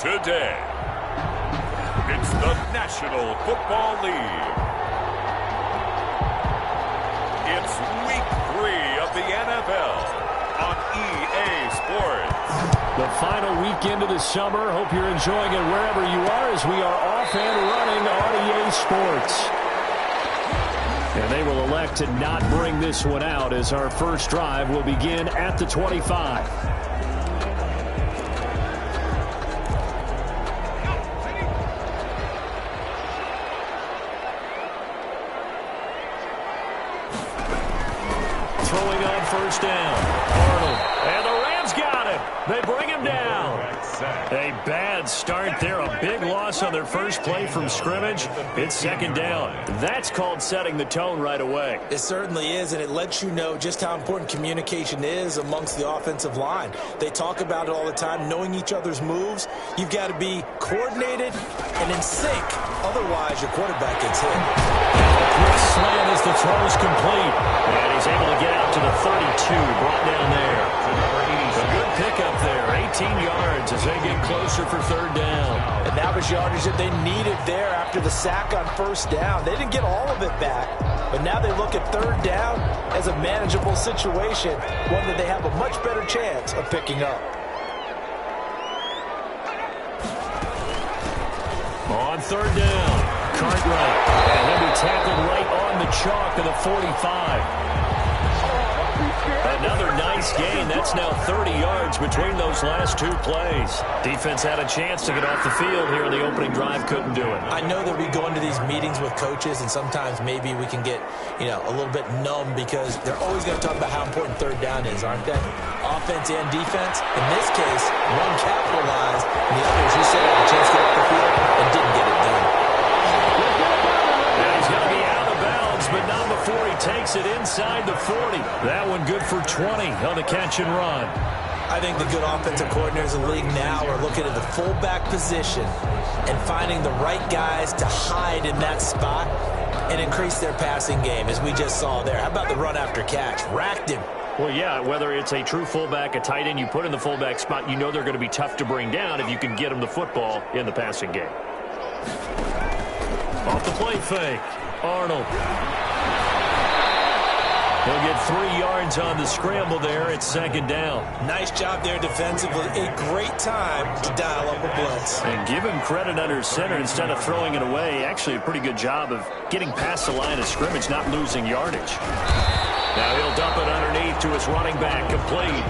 today. It's the National Football League. It's Week 3 of the NFL on EA Sports. The final weekend of the summer. Hope you're enjoying it wherever you are as we are off and running on EA Sports. And they will elect to not bring this one out as our first drive will begin at the 25. Throwing on first down. Arnold. And the Rams got him. They bring him down. A bad start there. A big loss on their first play from scrimmage. It's second down. That's called setting the tone right away. It certainly is, and it lets you know just how important communication is amongst the offensive line. They talk about it all the time, knowing each other's moves. You've got to be coordinated and in sync. Otherwise, your quarterback gets hit. Quick slant as the throw is complete. And he's able to get out to the 32, brought down there. A good pickup there, 18 yards as they get closer for third down. And that was yardage that they needed there after the sack on first down. They didn't get all of it back, but now they look at third down as a manageable situation, one that they have a much better chance of picking up. On third down, Cartwright, and he'll be tackled right on the chalk of the 45. Another nice gain. That's now 30 yards between those last two plays. Defense had a chance to get off the field here in the opening drive. Couldn't do it. I know that we go into these meetings with coaches, and sometimes maybe we can get, a little bit numb because they're always going to talk about how important third down is, aren't they? Offense and defense. In this case, one capitalized, and the others, you said, had a chance to get off the field and didn't get it done. And he's going to be out of bounds, but not before he takes it inside the 40. That one good for 20 on the catch and run. I think the good offensive coordinators in the league now are looking at the fullback position and finding the right guys to hide in that spot and increase their passing game, as we just saw there. How about the run after catch? Racked him. Well, yeah, whether it's a true fullback, a tight end, you put in the fullback spot, you know they're going to be tough to bring down if you can get them the football in the passing game. Off the play fake, Arnold. He'll get 3 yards on the scramble there. It's second down. Nice job there defensively. A great time to dial up a blitz. And give him credit under center instead of throwing it away. Actually, a pretty good job of getting past the line of scrimmage, not losing yardage. Now he'll dump it underneath to his running back, complete.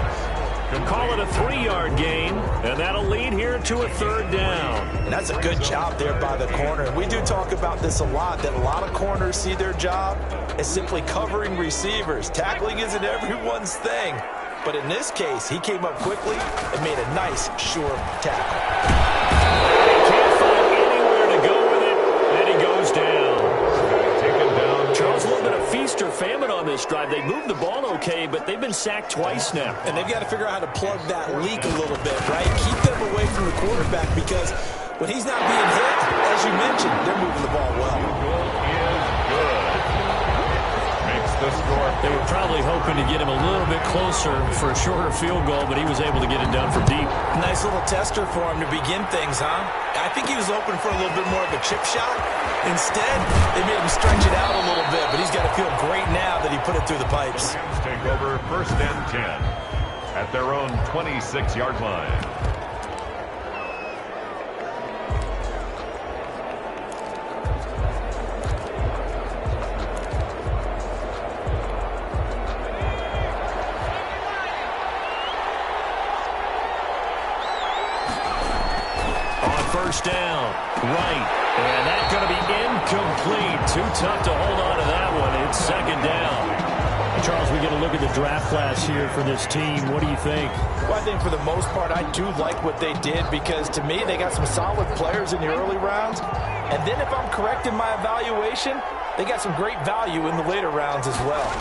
He'll call it a 3-yard gain, and that'll lead here to a third down. And that's a good job there by the corner. We do talk about this a lot, that a lot of corners see their job as simply covering receivers. Tackling isn't everyone's thing. But in this case, he came up quickly and made a nice, sure tackle. He can't find anywhere to go with it, and he goes down. Charles, a little bit of feast or famine on this drive. They moved the ball okay, but they've been sacked twice now. And they've got to figure out how to plug that leak a little bit, right? Keep them away from the quarterback because when he's not being hit, as you mentioned, they're moving the ball well. They were probably hoping to get him a little bit closer for a shorter field goal, but he was able to get it done from deep. Nice little tester for him to begin things, huh? I think he was open for a little bit more of a chip shot. Instead, they made him stretch it out a little bit, but he's got to feel great now that he put it through the pipes. Take over first and 10 at their own 26-yard line. First down, right, and that's going to be incomplete. Too tough to hold on to that one. It's second down. Charles, we get a look at the draft class here for this team. What do you think? Well, I think for the most part, I do like what they did because, to me, they got some solid players in the early rounds. And then if I'm correct in my evaluation, they got some great value in the later rounds as well.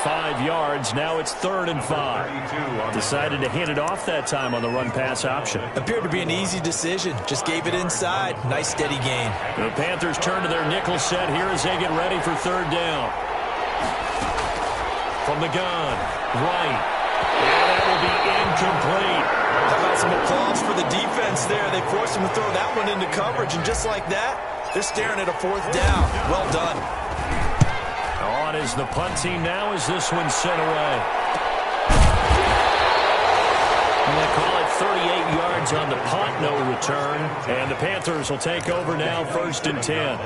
5 yards. Now it's 3rd and 5. Decided to hand it off that time on the run-pass option. Appeared to be an easy decision. Just gave it inside. Nice steady gain. The Panthers turn to their nickel set here as they get ready for 3rd down. From the gun, right. forced him to throw that one into coverage, and just like that, they're staring at a 4th down. Well done. On is the punt team now as this one's sent away. And they call it 38 yards on the punt, no return. And the Panthers will take over now, 1st and 10.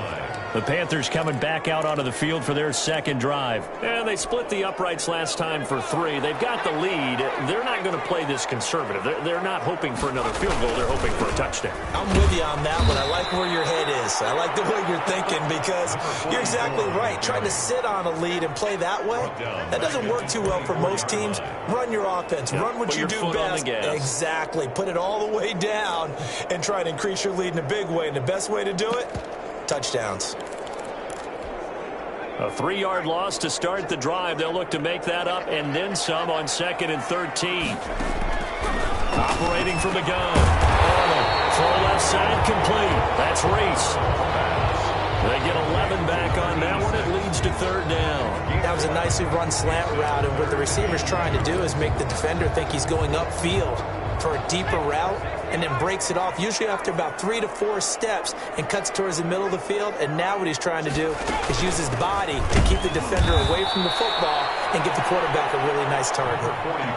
The Panthers coming back out onto the field for their second drive. And they split the uprights last time for 3. They've got the lead. They're not going to play this conservative. They're not hoping for another field goal. They're hoping for a touchdown. I'm with you on that one. I like where your head is. I like the way you're thinking because you're exactly right. Trying to sit on a lead and play that way, that doesn't work too well for most teams. Run your offense. Run what you do best. Exactly. Put it all the way down and try to increase your lead in a big way. And the best way to do it? Touchdowns. A 3-yard loss to start the drive. They'll look to make that up and then some on 2nd and 13. Operating from the gun. Full left side complete. That's Reese. They get 11 back on that one. It leads to 3rd down. That was a nicely run slant route, and what the receiver's trying to do is make the defender think he's going upfield for a deeper route, and then breaks it off, usually after about 3 to 4 steps, and cuts towards the middle of the field. And now what he's trying to do is use his body to keep the defender away from the football and get the quarterback a really nice target.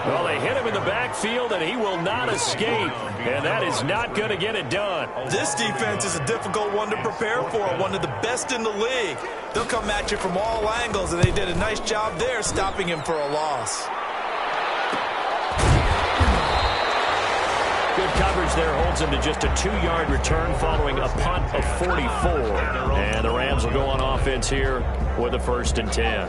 Well, they hit him in the backfield, and he will not escape, and that is not going to get it done. This defense is a difficult one to prepare for, one of the best in the league. They'll come at you from all angles, and they did a nice job there stopping him for a loss. Good coverage there holds him to just a 2-yard return following a punt of 44. And the Rams will go on offense here with a 1st and 10.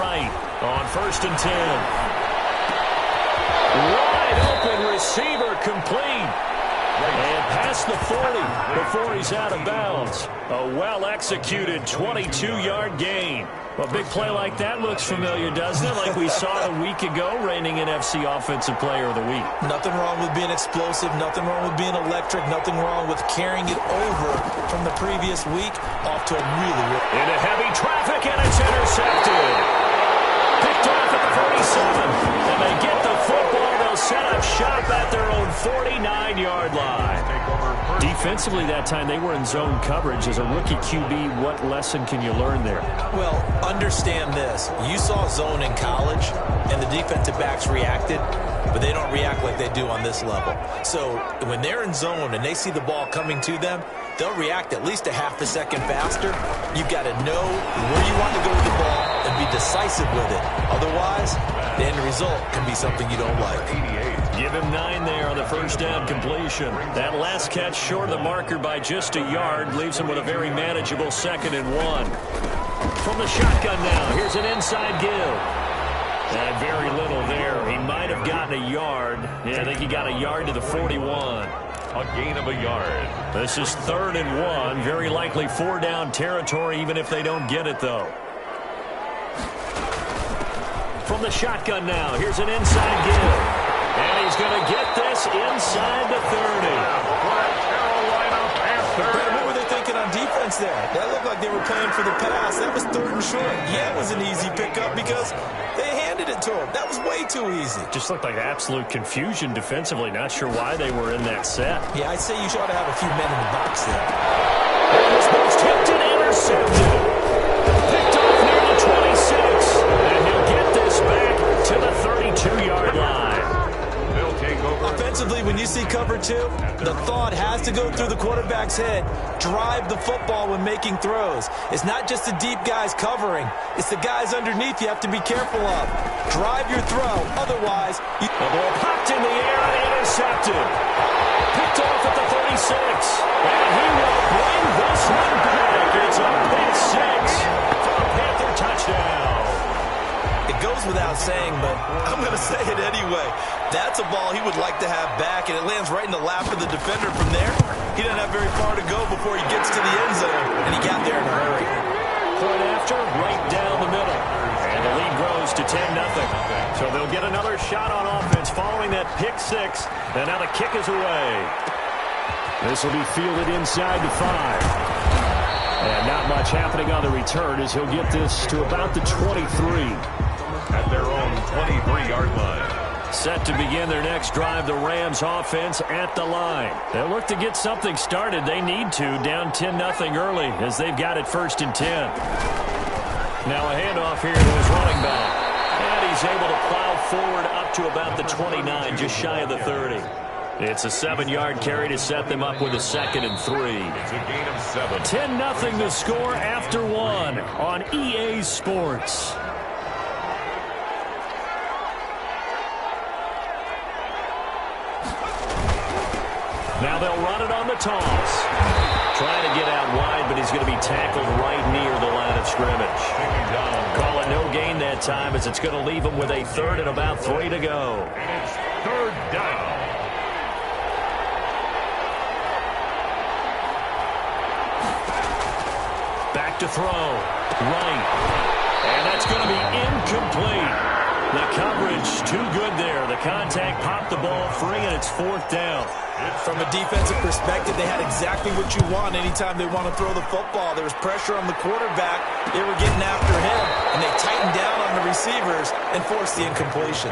Right on 1st and 10. Wide open receiver complete. And past the 40 before he's out of bounds. A well-executed 22-yard gain. A big play like that looks familiar, doesn't it? Like we saw a week ago, reigning NFC Offensive Player of the Week. Nothing wrong with being explosive. Nothing wrong with being electric. Nothing wrong with carrying it over from the previous week off to a really... Into heavy traffic, and it's intercepted. Picked off at the 47. And they get the football. They'll set up shop at their own 49-yard line. Defensively that time, they were in zone coverage. As a rookie QB, what lesson can you learn there? Well, understand this. You saw zone in college, and the defensive backs reacted, but they don't react like they do on this level. So when they're in zone and they see the ball coming to them, they'll react at least a half a second faster. You've got to know where you want to go with the ball and be decisive with it. Otherwise, the end result can be something you don't like. Give him 9 there on the 1st down completion. That last catch short of the marker by just a yard leaves him with a very manageable 2nd and 1. From the shotgun now, here's an inside give. And very little there. He might have gotten a yard. Yeah, I think he got a yard to the 41. A gain of a yard. This is 3rd and 1. Very likely 4-down territory, even if they don't get it, though. From the shotgun now, here's an inside give. And he's going to get this inside the 30. Carolina Panthers. What were they thinking on defense there? That looked like they were playing for the pass. That was 3rd and short. Yeah, it was an easy pickup because they handed it to him. That was way too easy. Just looked like absolute confusion defensively. Not sure why they were in that set. Yeah, I'd say you ought to have a few men in the box there. This one's tipped and intercepted. Picked off near the 26. And he'll get this back to the 32-yard line. Offensively, when you see cover 2, the thought has to go through the quarterback's head. Drive the football when making throws. It's not just the deep guys covering. It's the guys underneath you have to be careful of. Drive your throw. Otherwise, the ball popped in the air and intercepted. Picked off at the 36. And he will bring this one back. It's a pick 6 for a Panther touchdown. It goes without saying, but I'm going to say it anyway. That's a ball he would like to have back, and it lands right in the lap of the defender from there. He doesn't have very far to go before he gets to the end zone, and he got there in a hurry. Point after, right down the middle. And the lead grows to 10-0. So they'll get another shot on offense following that pick 6. And now the kick is away. This will be fielded inside the 5. And not much happening on the return as he'll get this to about the 23. At their own 23-yard line. Set to begin their next drive, the Rams offense at the line. They'll look to get something started. They need to, down 10-0 early as they've got it 1st and 10. Now a handoff here to his running back. And he's able to plow forward up to about the 29, just shy of the 30. It's a 7-yard carry to set them up with a 2nd and 3. It's a gain of 7. 10-0 the score after 1 on EA Sports. Now they'll run it on the toss. Trying to get out wide, but he's going to be tackled right near the line of scrimmage. Call it no gain that time as it's going to leave him with a 3rd and about 3 to go. And it's 3rd down. Back to throw. Right. And that's going to be incomplete. The coverage too good there. The contact popped the ball free, and it's 4th down. From a defensive perspective, they had exactly what you want anytime they want to throw the football. There was pressure on the quarterback. They were getting after him, and they tightened down on the receivers and forced the incompletion.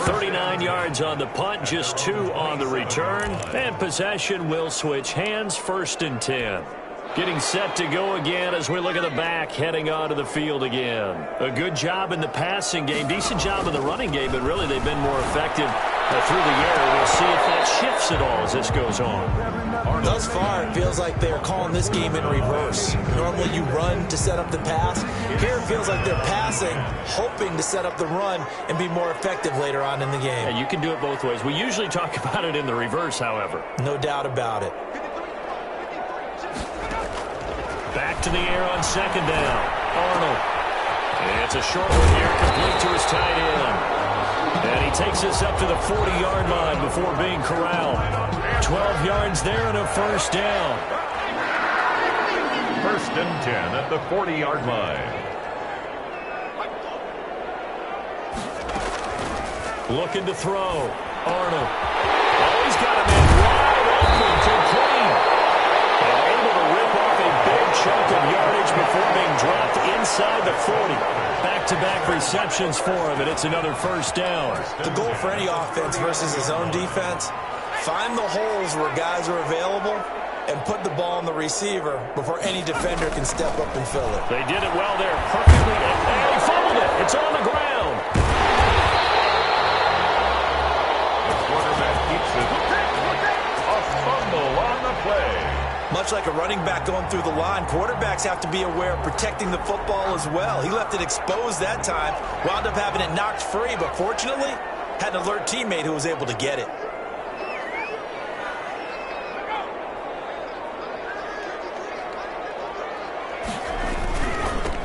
39 yards on the punt, just 2 on the return. And possession will switch hands, 1st and 10. Getting set to go again as we look at the back, heading onto the field again. A good job in the passing game, decent job in the running game, but really they've been more effective through the air. We'll see if that shifts at all as this goes on. Thus far, it feels like they're calling this game in reverse. Normally you run to set up the pass. Here it feels like they're passing, hoping to set up the run and be more effective later on in the game. Yeah, you can do it both ways. We usually talk about it in the reverse, however. No doubt about it. Back to the air on 2nd down. Arnold. It's a short one here, complete to his tight end. And he takes us up to the 40-yard line before being corralled. 12 yards there and a 1st down. 1st and 10 at the 40-yard line. Looking to throw. Arnold. Oh, he's got him in wide open, complete. And able to rip off a big chunk of yardage before being dropped inside the 40. Back-to-back receptions for him, and it's another 1st down. The goal for any offense versus his own defense, find the holes where guys are available and put the ball on the receiver before any defender can step up and fill it. They did it well there, perfectly. And he fumbled it. It's on the ground. The quarterback keeps it. A fumble on the play. Much like a running back going through the line, quarterbacks have to be aware of protecting the football as well. He left it exposed that time, wound up having it knocked free, but fortunately, had an alert teammate who was able to get it.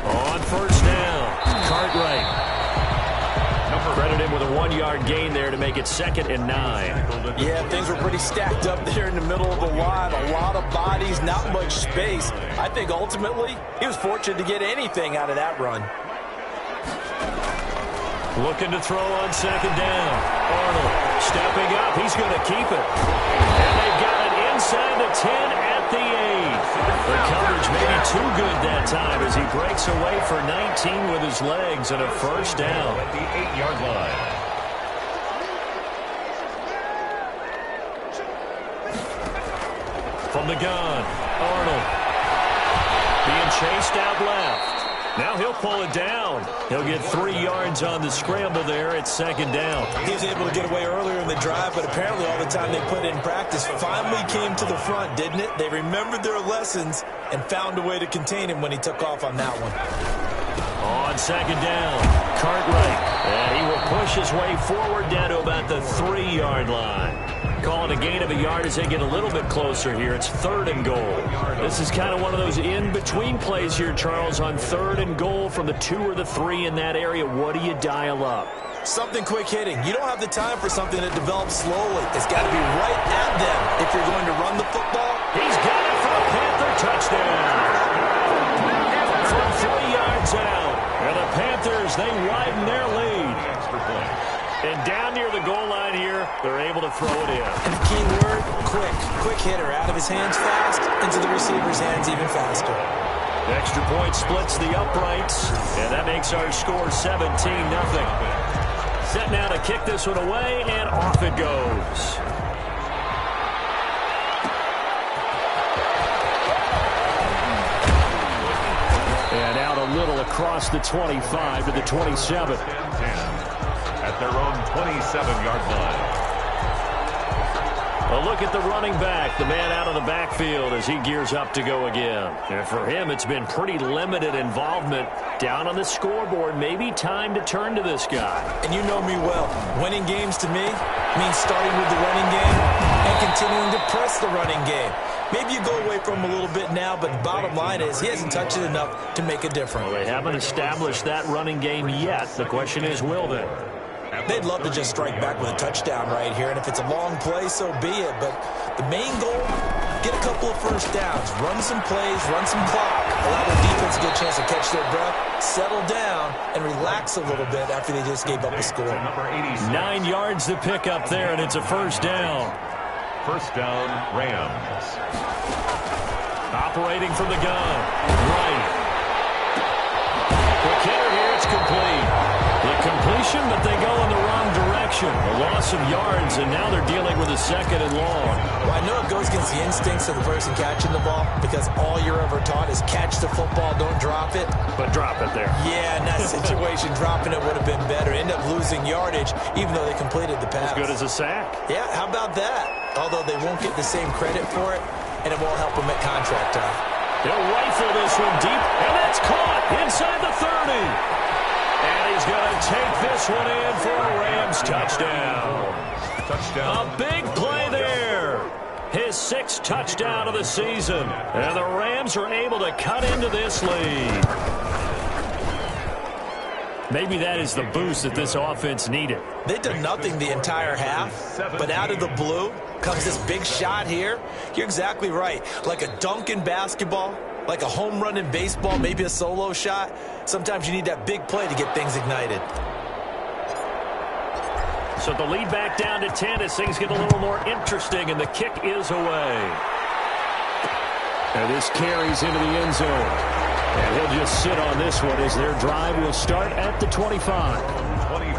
On 1st down, Cartwright. Credit him with a 1-yard gain there to make it 2nd and 9. Yeah, things were pretty stacked up there in the middle of the line. A lot of bodies, not much space. I think ultimately he was fortunate to get anything out of that run. Looking to throw on 2nd down. Arnold stepping up. He's going to keep it. And they've got it inside the 10 at the 8. The coverage maybe too good that time as he breaks away for 19 with his legs and a 1st down. At the 8-yard line. From the gun, Arnold. Being chased out left. Now he'll pull it down. He'll get 3 yards on the scramble there at 2nd down. He was able to get away earlier in the drive, but apparently all the time they put in practice finally came to the front, didn't it? They remembered their lessons and found a way to contain him when he took off on that one. On 2nd down, Cartwright. And he will push his way forward down to about the 3-yard line. Calling a gain of a yard as they get a little bit closer here. It's 3rd and goal. This is kind of one of those in-between plays here, Charles, on 3rd and goal from the 2 or the 3 in that area. What do you dial up? Something quick hitting. You don't have the time for something that develops slowly. It's got to be right at them if you're going to run the football. He's got it for a Panther touchdown. From 3 yards out. And the Panthers, they widen their lead. Extra point. And down near the goal line here, they're able to throw it in. And the key word, quick. Quick hitter. Out of his hands fast, into the receiver's hands even faster. Extra point splits the uprights, and that makes our score 17-0. Set now to kick this one away, and off it goes. And out a little across the 25 to the 27. At their own 27-yard line. A look at the running back, the man out of the backfield as he gears up to go again. And for him, it's been pretty limited involvement down on the scoreboard. Maybe time to turn to this guy. And you know me well. Winning games to me means starting with the running game and continuing to press the running game. Maybe you go away from him a little bit now, but the bottom line is he hasn't touched it enough to make a difference. Well, they haven't established that running game yet. The question is, will they? They'd love to just strike back with a touchdown right here, and if it's a long play, so be it. But the main goal, get a couple of first downs, run some plays, run some clock, allow the defense to get a chance to catch their breath, settle down, and relax a little bit after they just gave up a score. 9 yards to pick up there, and it's a first down. First down, Rams. Operating from the gun. Right. Quick hitter here, it's complete. The completion, but they go in the wrong direction. A loss of yards, and now they're dealing with a second and long. Well, I know it goes against the instincts of the person catching the ball because all you're ever taught is catch the football, don't drop it. But drop it there. Yeah, in that situation, dropping it would have been better. End up losing yardage, even though they completed the pass. As good as a sack. Yeah, how about that? Although they won't get the same credit for it, and it won't help them at contract time. They'll rifle this one deep, and that's caught inside the 30. And he's going to take this one in for a Rams touchdown. Touchdown. A big play there. His 6th touchdown of the season. And the Rams are able to cut into this lead. Maybe that is the boost that this offense needed. They've done nothing the entire half, but out of the blue comes this big shot here. You're exactly right. Like a dunk in basketball, like a home run in baseball, maybe a solo shot. Sometimes you need that big play to get things ignited. So the lead back down to 10 as things get a little more interesting, and the kick is away. And this carries into the end zone. And he'll just sit on this one as their drive will start at the 25.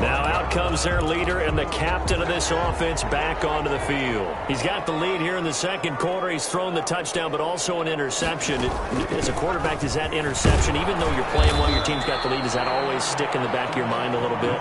Now out comes their leader and the captain of this offense back onto the field. He's got the lead here in the second quarter. He's thrown the touchdown, but also an interception. As a quarterback, does that interception, even though you're playing while your team's got the lead, does that always stick in the back of your mind a little bit?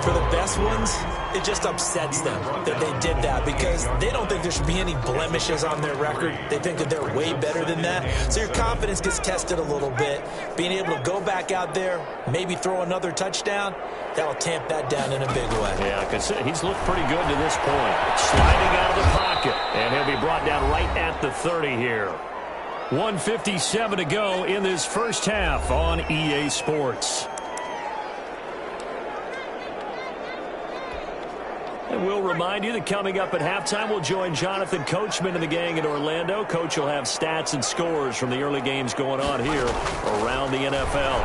For the best ones, it just upsets them that they did that because they don't think there should be any blemishes on their record. They think that they're way better than that. So your confidence gets tested a little bit. Being able to go back out there, maybe throw another touchdown, that will tamp that down in a big way. Yeah, because he's looked pretty good to this point. Sliding out of the pocket, and he'll be brought down right at the 30 here. 1:57 to go in this first half on EA Sports. And we'll remind you that coming up at halftime, we'll join Jonathan Coachman and the gang in Orlando. Coach will have stats and scores from the early games going on here around the NFL.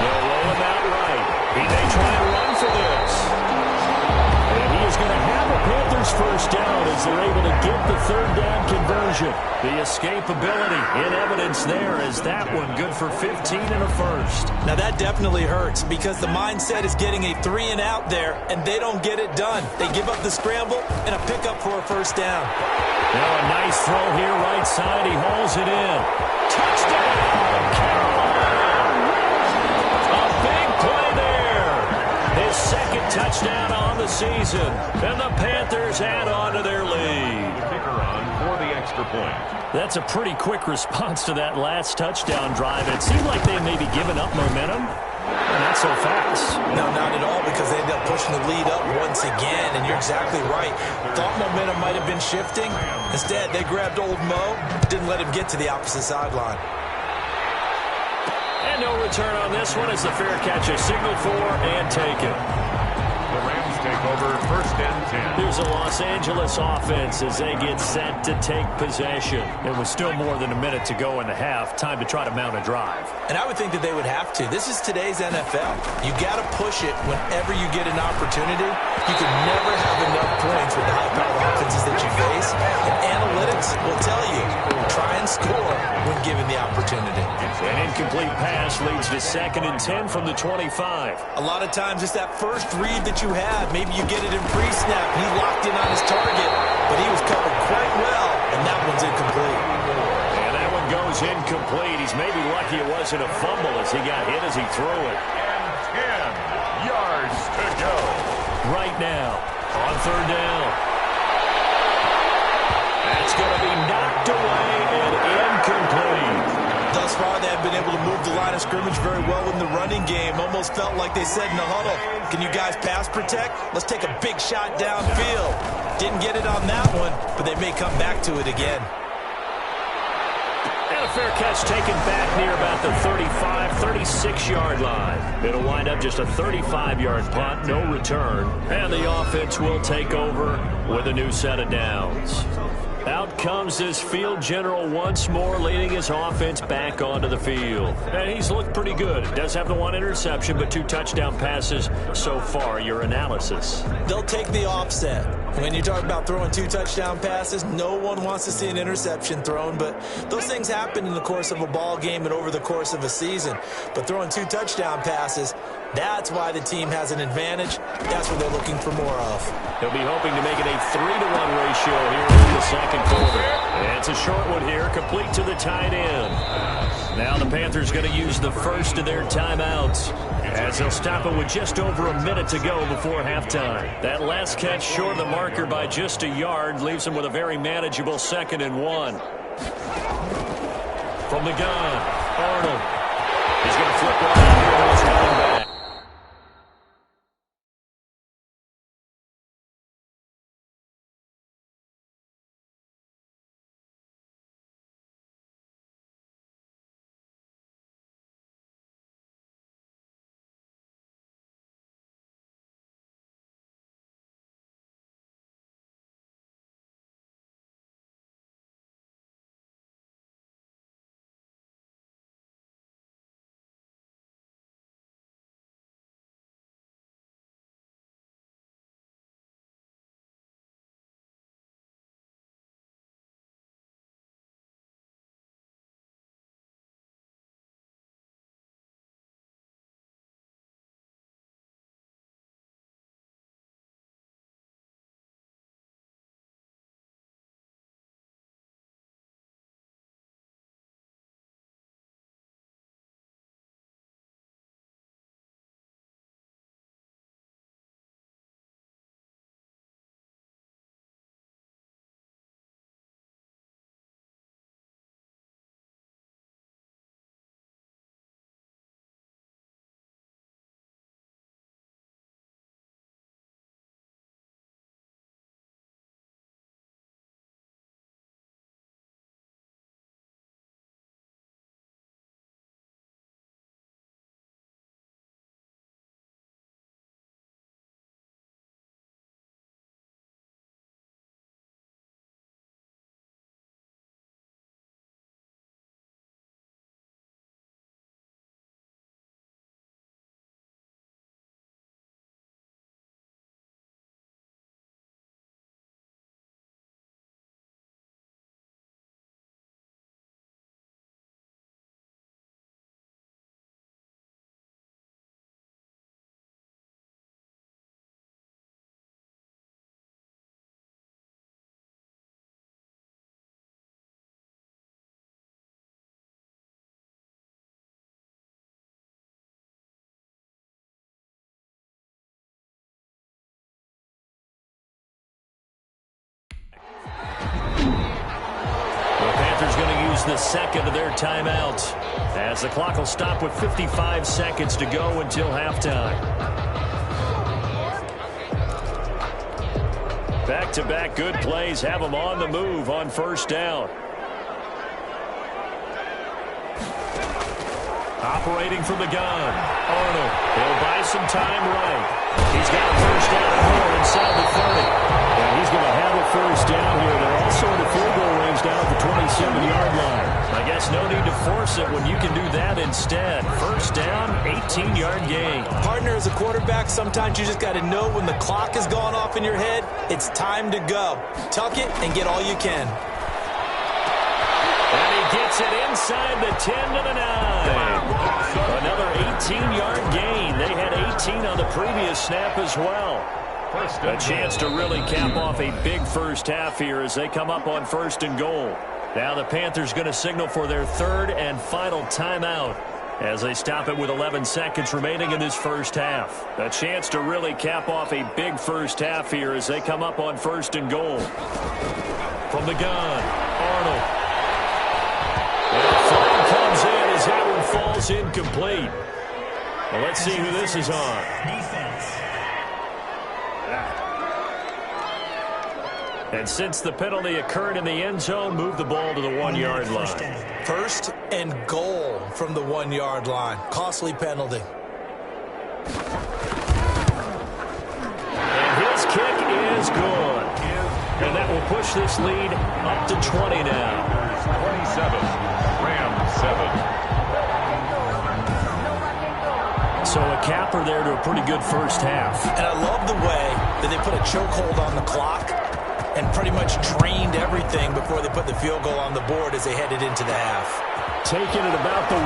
They'll roll him out right. He may try and run for this. And he is going to have a Panthers first down as they're able to get the third down conversion. The escapability in evidence there as that one good for 15 and a first. Now that definitely hurts because the mindset is getting a 3-and-out there, and they don't get it done. They give up the scramble and a pickup for a first down. Now a nice throw here right side. He hauls it in. Touchdown, Carolina! A big play there. His second touchdown on the season. And the Panthers add on to their lead. Kicker on for the extra point. That's a pretty quick response to that last touchdown drive. It seemed like they may be giving up momentum. Not so fast. No, not at all, because they end up pushing the lead up once again, and you're exactly right. Thought momentum might have been shifting. Instead, they grabbed old Mo, didn't let him get to the opposite sideline. And no return on this one as the fair catch is signaled for and taken. The Rams take over first and 10. Here's a Los Angeles offense as they get set to take possession. It was still more than a minute to go in the half. Time to try to mount a drive. And I would think that they would have to. This is today's NFL. You got to push it whenever you get an opportunity. You can never have enough points with the high-powered offenses that you face. And analytics will tell you, try and score when given the opportunity. An incomplete pass leads to 2nd and 10 from the 25. A lot of times it's that first read that you have. Maybe you get it in pre-snap. He locked in on his target, but he was covered quite well, and that one's incomplete. And that one goes incomplete. He's maybe lucky it wasn't a fumble as he got hit as he threw it. And 10 yards to go. Right now, on 3rd down. That's going to be knocked away and incomplete. Thus far, they have been able to move the line of scrimmage very well in the running game. Almost felt like they said in the huddle, can you guys pass protect? Let's take a big shot downfield. Didn't get it on that one, but they may come back to it again. And a fair catch taken back near about the 35, 36-yard line. It'll wind up just a 35-yard punt, no return. And the offense will take over with a new set of downs. Out comes this field general once more, leading his offense back onto the field. And he's looked pretty good. Does have the 1 interception, but 2 touchdown passes so far. Your analysis? They'll take the offset. When you talk about throwing 2 touchdown passes, no one wants to see an interception thrown, but those things happen in the course of a ball game and over the course of a season. But throwing 2 touchdown passes, that's why the team has an advantage. That's what they're looking for more of. He'll be hoping to make it a 3-to-1 ratio here in the 2nd quarter. And it's a short one here, complete to the tight end. Now the Panthers going to use the first of their timeouts, as they'll stop it with just over a minute to go before halftime. That last catch short of the marker by just a yard leaves them with a very manageable 2nd and 1. From the gun, Arnold. He's going to flip one out here to his running back. Panthers going to use the 2nd of their timeouts, as the clock will stop with 55 seconds to go until halftime. Back-to-back good plays have them on the move on 1st down. Operating from the gun, Arnold. He'll buy some time right. He's got a 1st down and more inside the 30. And he's going to have a 1st down here. They're also in the field goal range down at the 27-yard line. I guess no need to force it when you can do that instead. 1st down, 18-yard gain. Partner, as a quarterback, sometimes you just got to know when the clock has gone off in your head, it's time to go. Tuck it and get all you can. And he gets it inside the 10 to the 9. Another 18-yard gain. They had 18 on the previous snap as well. A chance to really cap off a big first half here as they come up on 1st and goal. Now the Panthers going to signal for their 3rd and final timeout as they stop it with 11 seconds remaining in this first half. A chance to really cap off a big first half here as they come up on 1st and goal. From the gun, Arnold. And the flag comes in as that one falls incomplete. Well, let's see who this is on. And since the penalty occurred in the end zone, move the ball to the 1-yard line. 1st and goal from the 1-yard line. Costly penalty. And his kick is good. And that will push this lead up to 20 now. 27, Rams 7. So a capper there to a pretty good first half. And I love the way that they put a chokehold on the clock and pretty much drained everything before they put the field goal on the board as they headed into the half. Taking it about the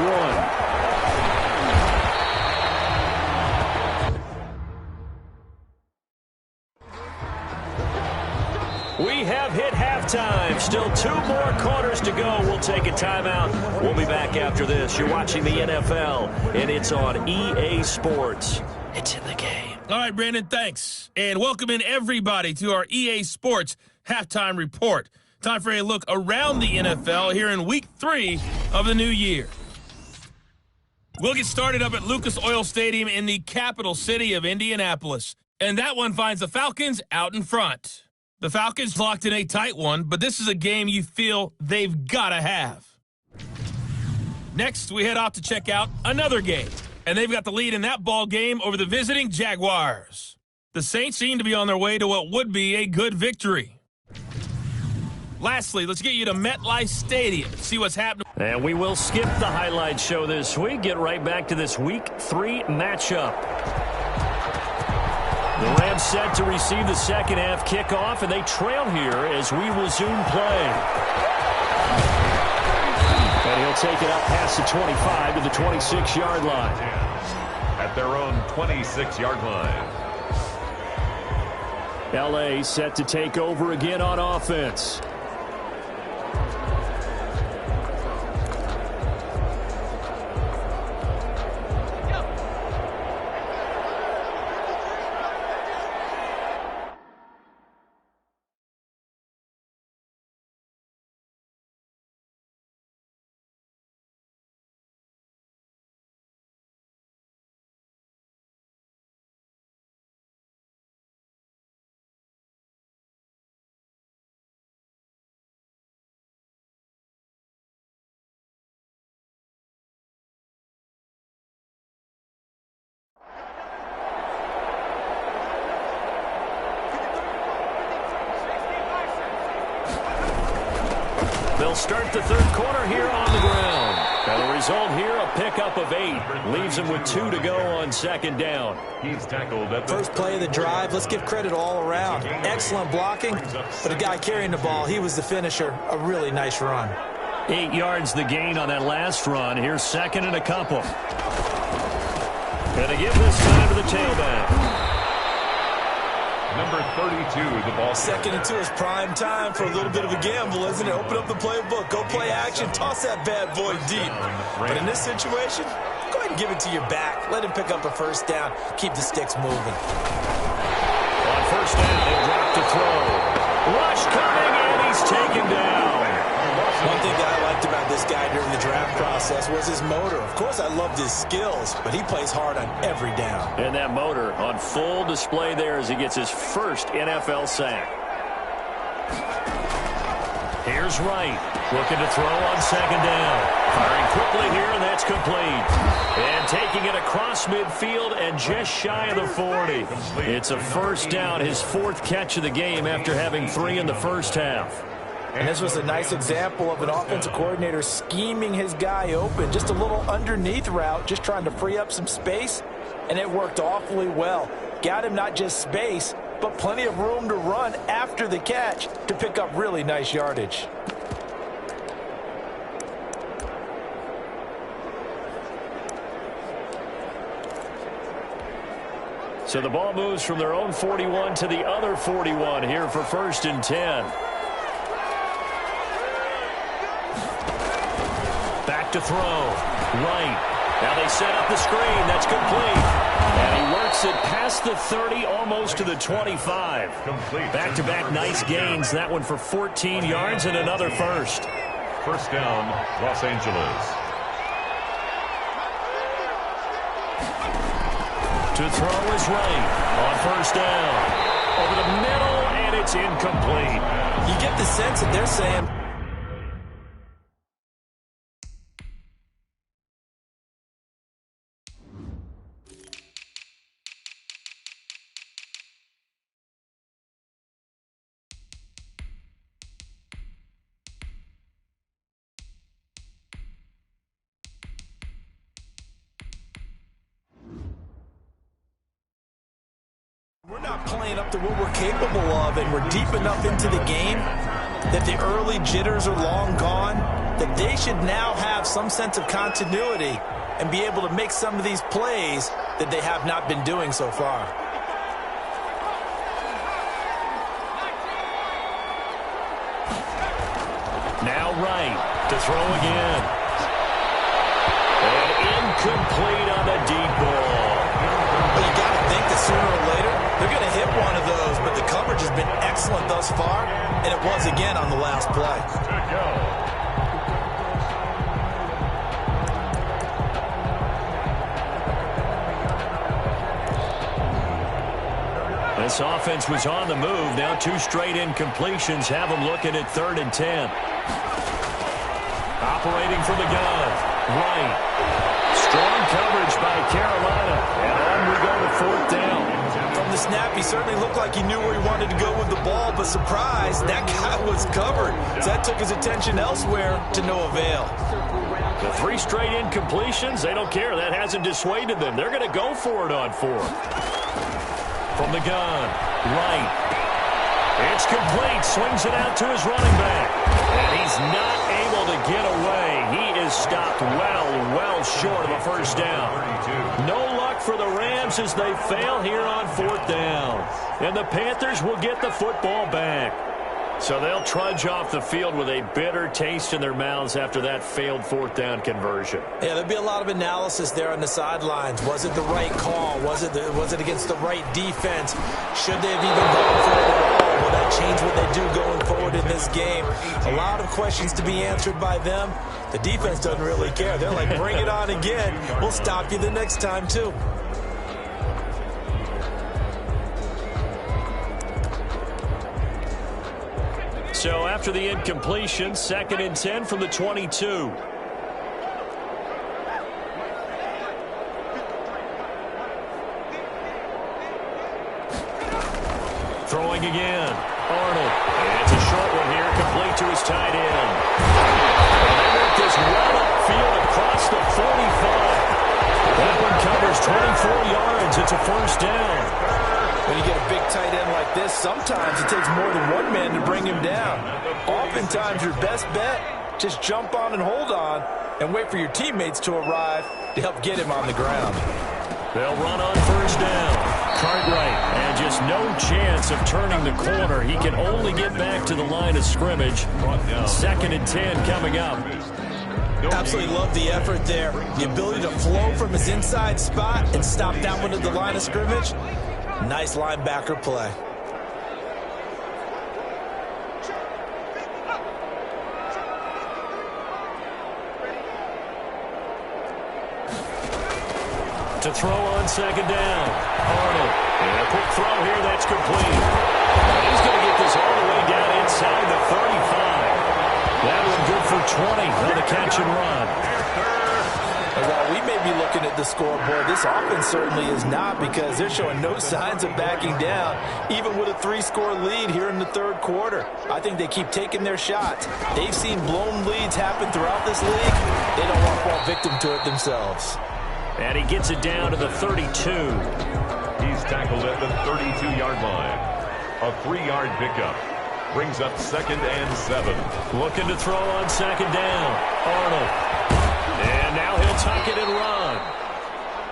1. We have hit halftime. Still 2 more quarters to go. We'll take a timeout. We'll be back after this. You're watching the NFL, and it's on EA Sports. It's in the game. All right, Brandon, thanks. And welcome in everybody to our EA Sports Halftime Report. Time for a look around the NFL here in Week 3 of the new year. We'll get started up at Lucas Oil Stadium in the capital city of Indianapolis. And that one finds the Falcons out in front. The Falcons locked in a tight one, but this is a game you feel they've got to have. Next, we head off to check out another game. And they've got the lead in that ball game over the visiting Jaguars. The Saints seem to be on their way to what would be a good victory. Lastly, let's get you to MetLife Stadium, see what's happening. And we will skip the highlight show this week. Get right back to this Week 3 matchup. The Rams set to receive the second half kickoff, and they trail here as we resume play. And he'll take it up past the 25 to the 26-yard line. At their own 26-yard line. L.A. set to take over again on offense. They'll start the third quarter here on the ground. And the result here, a pickup of 8. Leaves them with 2 to go on second down. He's tackled at the First play of the drive, let's give credit all around. Excellent blocking, but the guy carrying the ball, he was the finisher. A really nice run. 8 yards the gain on that last run. Here's second and a couple. Gonna give this time to the tailback. number 32, the ball. 2nd and 2 is prime time for a little bit of a gamble, isn't it? Open up the playbook, go play action, toss that bad boy deep. But in this situation, go ahead and give it to your back. Let him pick up a first down. Keep the sticks moving. On first down, they drop to throw. Rush coming, and he's taken down. One thing that I liked about this guy during the draft process was his motor. Of course, I loved his skills, but he plays hard on every down. And that motor on full display there as he gets his first NFL sack. Here's Wright, looking to throw on second down. Firing quickly here, and that's complete. And taking it across midfield and just shy of the 40. It's a first down, his 4th catch of the game after having 3 in the first half. And this was a nice example of an offensive coordinator scheming his guy open. Just a little underneath route, just trying to free up some space, and it worked awfully well. Got him not just space, but plenty of room to run after the catch to pick up really nice yardage. So the ball moves from their own 41 to the other 41 here for 1st and 10. Back to throw. Right. Now they set up the screen. That's complete. And he works it past the 30, almost to the 25. Complete. Back-to-back nice gains. That one for 14 yards and another first. First down, Los Angeles. To throw is right on 1st down. Over the middle, and it's incomplete. You get the sense that they're saying, we're not playing up to what we're capable of, and we're deep enough into the game that the early jitters are long gone, that they should now have some sense of continuity and be able to make some of these plays that they have not been doing so far. Now right to throw again. And incomplete on the deep ball. Well, you got to think that sooner or later they're going to hit one of those, but the coverage has been excellent thus far, and it was again on the last play. Good go. This offense was on the move. Now 2 straight incompletions have them looking at 3rd and 10. Operating from the gun. Right. Strong coverage by Carolina. And on we go to 4th down. From the snap, he certainly looked like he knew where he wanted to go with the ball, but surprise, that guy was covered. So that took his attention elsewhere to no avail. The 3 straight incompletions, they don't care. That hasn't dissuaded them. They're going to go for it on 4th. From the gun, right. It's complete. Swings it out to his running back. And he's not able to get away. He is stopped well short of a first down. No luck for the Rams as they fail here on 4th down. And the Panthers will get the football back. So they'll trudge off the field with a bitter taste in their mouths after that failed 4th down conversion. Yeah, there'll be a lot of analysis there on the sidelines. Was it the right call? Was it against the right defense? Should they have even gone for it at all? Will that change what they do going forward in this game? A lot of questions to be answered by them. The defense doesn't really care. They're like, bring it on again. We'll stop you the next time, too. So after the incompletion, 2nd and 10 from the 22. Throwing again. Arnold. And it's a short one here, complete to his tight end. And they work this well upfield across the 45. That one covers 24 yards. It's a first down. When you get a big tight end like this, sometimes it takes more than one man to bring him down. Oftentimes, your best bet, just jump on and hold on and wait for your teammates to arrive to help get him on the ground. They'll run on first down. Cartwright, and just no chance of turning the corner. He can only get back to the line of scrimmage. 2nd and 10 coming up. Absolutely love the effort there. The ability to flow from his inside spot and stop that one at the line of scrimmage. Nice linebacker play. To throw on 2nd down. Arnold. And a quick throw here that's complete. He's going to get this all the way down inside the 35. That one good for 20 on the catch and run. And while we may be looking at the scoreboard, this offense certainly is not, because they're showing no signs of backing down, even with a 3-score lead here in the 3rd quarter. I think they keep taking their shots. They've seen blown leads happen throughout this league. They don't want to fall victim to it themselves. And he gets it down to the 32. He's tackled at the 32-yard line. A 3-yard pickup. Brings up 2nd and 7. Looking to throw on 2nd down. Arnold. And now he'll tuck it and run.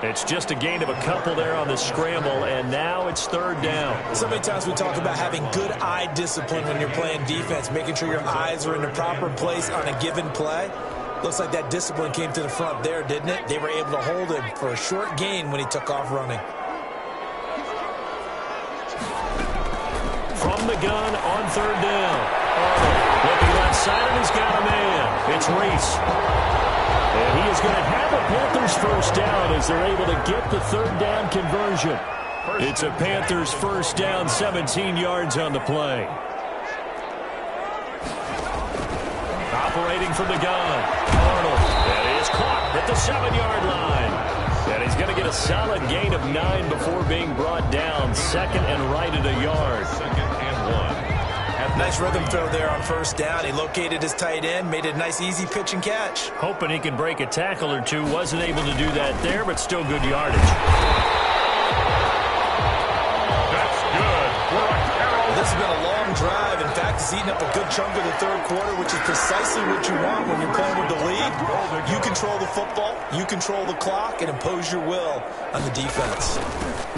It's just a gain of a couple there on the scramble, and now it's third down. So many times we talk about having good eye discipline when you're playing defense, making sure your eyes are in the proper place on a given play. Looks like that discipline came to the front there, didn't it? They were able to hold him for a short gain when he took off running. From the gun on third down. Looking left side, and he's got a man. It's Reese. And he is going to have a Panthers first down as they're able to get the third down conversion. It's a Panthers first down, 17 yards on the play. Operating from the gun. Arnold. And he is caught at the 7-yard line. And he's going to get a solid gain of 9 before being brought down. Second and right at a yard. Second and 1. Nice rhythm throw there on first down. He located his tight end, made it a nice easy pitch and catch. Hoping he can break a tackle or two. Wasn't able to do that there, but still good yardage. That's good for a Carroll. This has been a long drive. In fact, it's eaten up a good chunk of the third quarter, which is precisely what you want when you're playing with the lead. You control the football, you control the clock, and impose your will on the defense.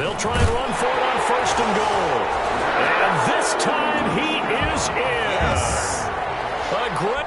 They'll try and run for it on first and goal. And this time he is in. Yes. A great...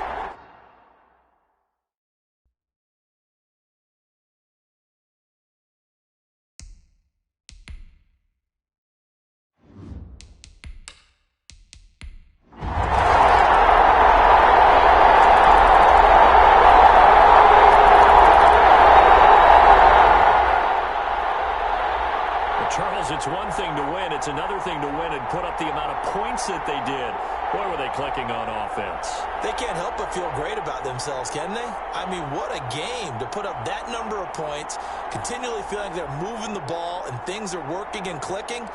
Charles, it's one thing to win. It's another thing to win and put up the amount of points that they did. Boy, were they clicking on offense. They can't help but feel great about themselves, can they? I mean, what a game to put up that number of points, continually feeling like they're moving the ball and things are working and clicking.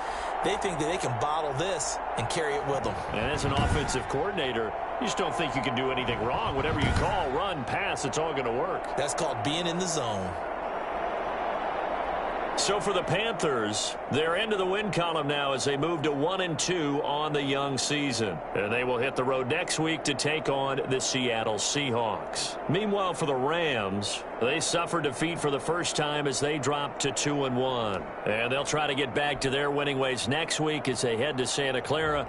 They think that they can bottle this and carry it with them. And as an offensive coordinator, you just don't think you can do anything wrong. Whatever you call, run, pass, it's all going to work. That's called being in the zone. So for the Panthers, they're into the win column now as they move to 1-2 on the young season. And they will hit the road next week to take on the Seattle Seahawks. Meanwhile, for the Rams, they suffered defeat for the first time as they dropped to 2-1. And they'll try to get back to their winning ways next week as they head to Santa Clara.